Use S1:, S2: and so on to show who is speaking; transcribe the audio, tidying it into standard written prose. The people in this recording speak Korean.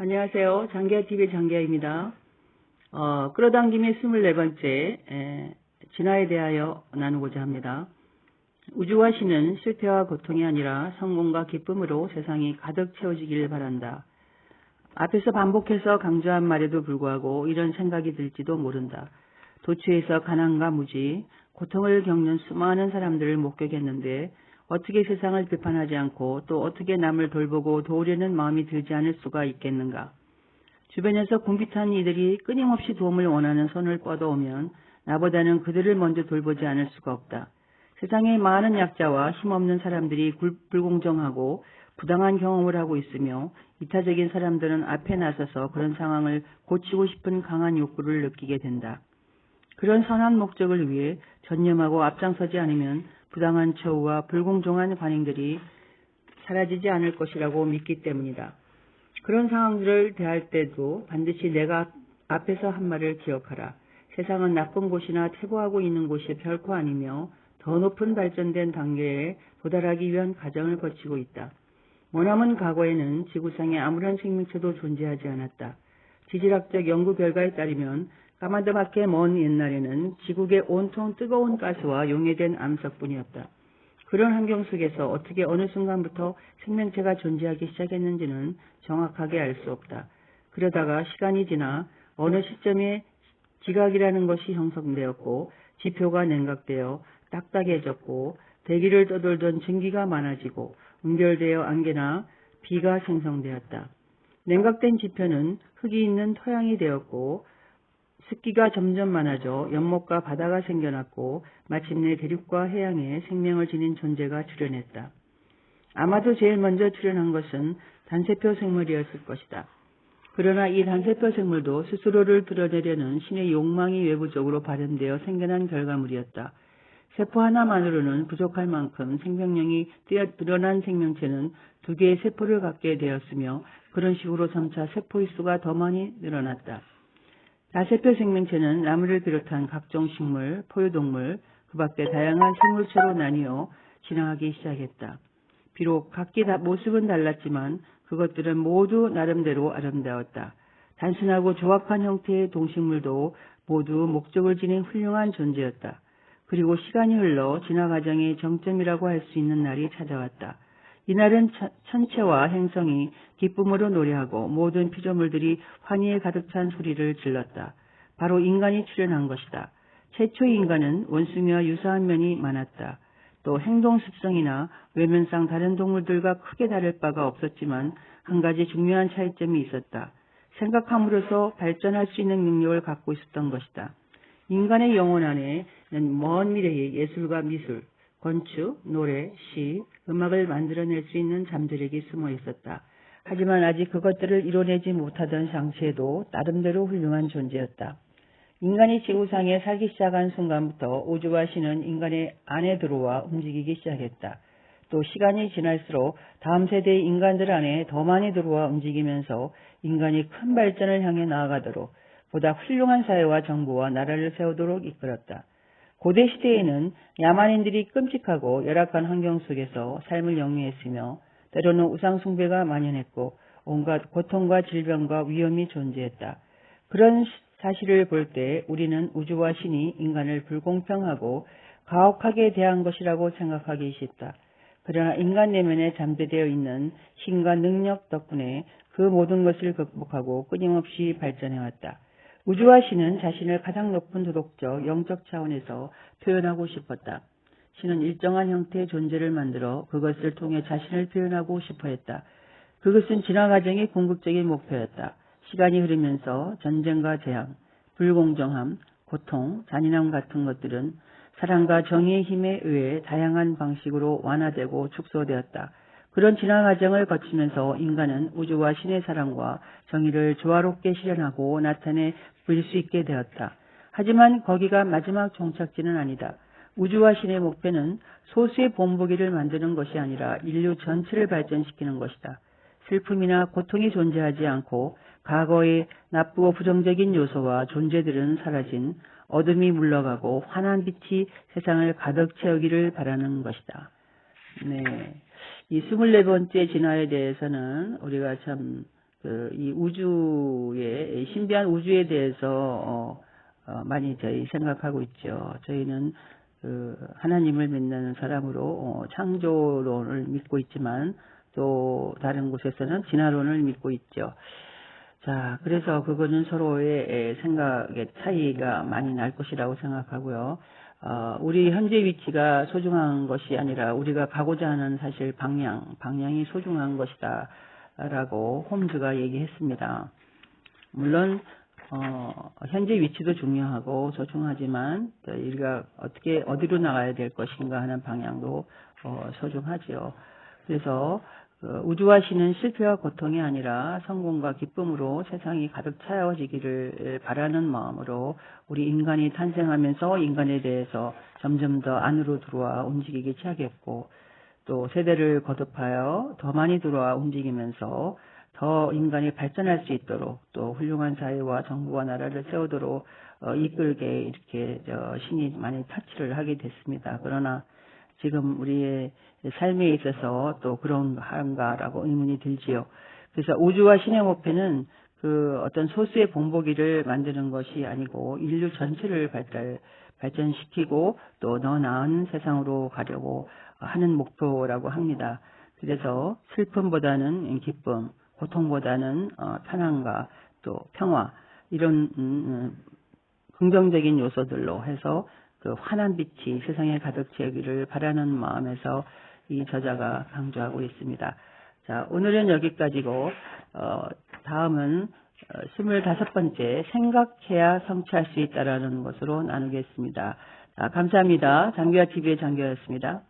S1: 안녕하세요. 장기하TV의 장기하입니다. 끌어당김의 24번째 진화에 대하여 나누고자 합니다. 우주와 신은 실패와 고통이 아니라 성공과 기쁨으로 세상이 가득 채워지길 바란다. 앞에서 반복해서 강조한 말에도 불구하고 이런 생각이 들지도 모른다. 도처에서 가난과 무지, 고통을 겪는 수많은 사람들을 목격했는데 어떻게 세상을 비판하지 않고 또 어떻게 남을 돌보고 도우려는 마음이 들지 않을 수가 있겠는가. 주변에서 궁핍한 이들이 끊임없이 도움을 원하는 손을 뻗어오면 나보다는 그들을 먼저 돌보지 않을 수가 없다. 세상에 많은 약자와 힘없는 사람들이 불공정하고 부당한 경험을 하고 있으며 이타적인 사람들은 앞에 나서서 그런 상황을 고치고 싶은 강한 욕구를 느끼게 된다. 그런 선한 목적을 위해 전념하고 앞장서지 않으면 부당한 처우와 불공정한 관행들이 사라지지 않을 것이라고 믿기 때문이다. 그런 상황들을 대할 때도 반드시 내가 앞에서 한 말을 기억하라. 세상은 나쁜 곳이나 퇴보하고 있는 곳이 결코 아니며 더 높은 발전된 단계에 도달하기 위한 과정을 거치고 있다. 머나먼 과거에는 지구상에 아무런 생명체도 존재하지 않았다. 지질학적 연구 결과에 따르면 까마득하게 먼 옛날에는 지구의 온통 뜨거운 가스와 용해된 암석뿐이었다. 그런 환경 속에서 어떻게 어느 순간부터 생명체가 존재하기 시작했는지는 정확하게 알 수 없다. 그러다가 시간이 지나 어느 시점에 지각이라는 것이 형성되었고 지표가 냉각되어 딱딱해졌고 대기를 떠돌던 증기가 많아지고 응결되어 안개나 비가 생성되었다. 냉각된 지표는 흙이 있는 토양이 되었고 습기가 점점 많아져 연못과 바다가 생겨났고 마침내 대륙과 해양에 생명을 지닌 존재가 출현했다. 아마도 제일 먼저 출현한 것은 단세포 생물이었을 것이다. 그러나 이 단세포 생물도 스스로를 드러내려는 신의 욕망이 외부적으로 발현되어 생겨난 결과물이었다. 세포 하나만으로는 부족할 만큼 생명력이 드러난 생명체는 2개의 세포를 갖게 되었으며 그런 식으로 점차 세포의 수가 더 많이 늘어났다. 다세포 생명체는 나무를 비롯한 각종 식물, 포유동물, 그 밖에 다양한 생물체로 나뉘어 진화하기 시작했다. 비록 각기 모습은 달랐지만 그것들은 모두 나름대로 아름다웠다. 단순하고 조악한 형태의 동식물도 모두 목적을 지닌 훌륭한 존재였다. 그리고 시간이 흘러 진화 과정의 정점이라고 할 수 있는 날이 찾아왔다. 이날은 천체와 행성이 기쁨으로 노래하고 모든 피조물들이 환희에 가득 찬 소리를 질렀다. 바로 인간이 출현한 것이다. 최초의 인간은 원숭이와 유사한 면이 많았다. 또 행동 습성이나 외면상 다른 동물들과 크게 다를 바가 없었지만 한 가지 중요한 차이점이 있었다. 생각함으로써 발전할 수 있는 능력을 갖고 있었던 것이다. 인간의 영혼 안에는 먼 미래의 예술과 미술, 건축, 노래, 시, 음악을 만들어낼 수 있는 잠재력이 숨어 있었다. 하지만 아직 그것들을 이뤄내지 못하던 상체에도 나름대로 훌륭한 존재였다. 인간이 지구상에 살기 시작한 순간부터 우주와 신은 인간의 안에 들어와 움직이기 시작했다. 또 시간이 지날수록 다음 세대의 인간들 안에 더 많이 들어와 움직이면서 인간이 큰 발전을 향해 나아가도록 보다 훌륭한 사회와 정부와 나라를 세우도록 이끌었다. 고대 시대에는 야만인들이 끔찍하고 열악한 환경 속에서 삶을 영위했으며 때로는 우상숭배가 만연했고 온갖 고통과 질병과 위험이 존재했다. 그런 사실을 볼 때 우리는 우주와 신이 인간을 불공평하고 가혹하게 대한 것이라고 생각하기 쉽다. 그러나 인간 내면에 잠재되어 있는 힘과 능력 덕분에 그 모든 것을 극복하고 끊임없이 발전해왔다. 우주와 신은 자신을 가장 높은 도덕적, 영적 차원에서 표현하고 싶었다. 신은 일정한 형태의 존재를 만들어 그것을 통해 자신을 표현하고 싶어 했다. 그것은 진화 과정의 궁극적인 목표였다. 시간이 흐르면서 전쟁과 재앙, 불공정함, 고통, 잔인함 같은 것들은 사랑과 정의의 힘에 의해 다양한 방식으로 완화되고 축소되었다. 그런 진화 과정을 거치면서 인간은 우주와 신의 사랑과 정의를 조화롭게 실현하고 나타내 보일 수 있게 되었다. 하지만 거기가 마지막 종착지는 아니다. 우주와 신의 목표는 소수의 본보기를 만드는 것이 아니라 인류 전체를 발전시키는 것이다. 슬픔이나 고통이 존재하지 않고 과거의 나쁘고 부정적인 요소와 존재들은 사라진 어둠이 물러가고 환한 빛이 세상을 가득 채우기를 바라는 것이다. 네, 이 24번째 진화에 대해서는 우리가 참 이 우주의 신비한 우주에 대해서 많이 저희 생각하고 있죠. 저희는 하나님을 믿는 사람으로 창조론을 믿고 있지만 또 다른 곳에서는 진화론을 믿고 있죠. 자, 그래서 그거는 서로의 생각의 차이가 많이 날 것이라고 생각하고요. 우리 현재 위치가 소중한 것이 아니라 우리가 가고자 하는 사실 방향이 소중한 것이다 라고 홈즈가 얘기했습니다. 물론 현재 위치도 중요하고 소중하지만 우리가 어디로 나가야 될 것인가 하는 방향도 소중하지요. 그래서 우주와 신은 실패와 고통이 아니라 성공과 기쁨으로 세상이 가득 차워지기를 바라는 마음으로 우리 인간이 탄생하면서 인간에 대해서 점점 더 안으로 들어와 움직이기 시작했고 또 세대를 거듭하여 더 많이 들어와 움직이면서 더 인간이 발전할 수 있도록 또 훌륭한 사회와 정부와 나라를 세우도록 이끌게 이렇게 신이 많이 타치를 하게 됐습니다. 그러나 지금 우리의 삶에 있어서 또 그런가라고 의문이 들지요. 그래서 우주와 신의 목표는 어떤 소수의 본보기를 만드는 것이 아니고 인류 전체를 발전시키고 또 더 나은 세상으로 가려고 하는 목표라고 합니다. 그래서 슬픔보다는 기쁨, 고통보다는 편안과 또 평화 이런 긍정적인 요소들로 해서 환한 빛이 세상에 가득 채우기를 바라는 마음에서 이 저자가 강조하고 있습니다. 자, 오늘은 여기까지고 다음은 25번째 생각해야 성취할 수 있다라는 것으로 나누겠습니다. 자, 감사합니다. 장규화 TV의 장규화였습니다.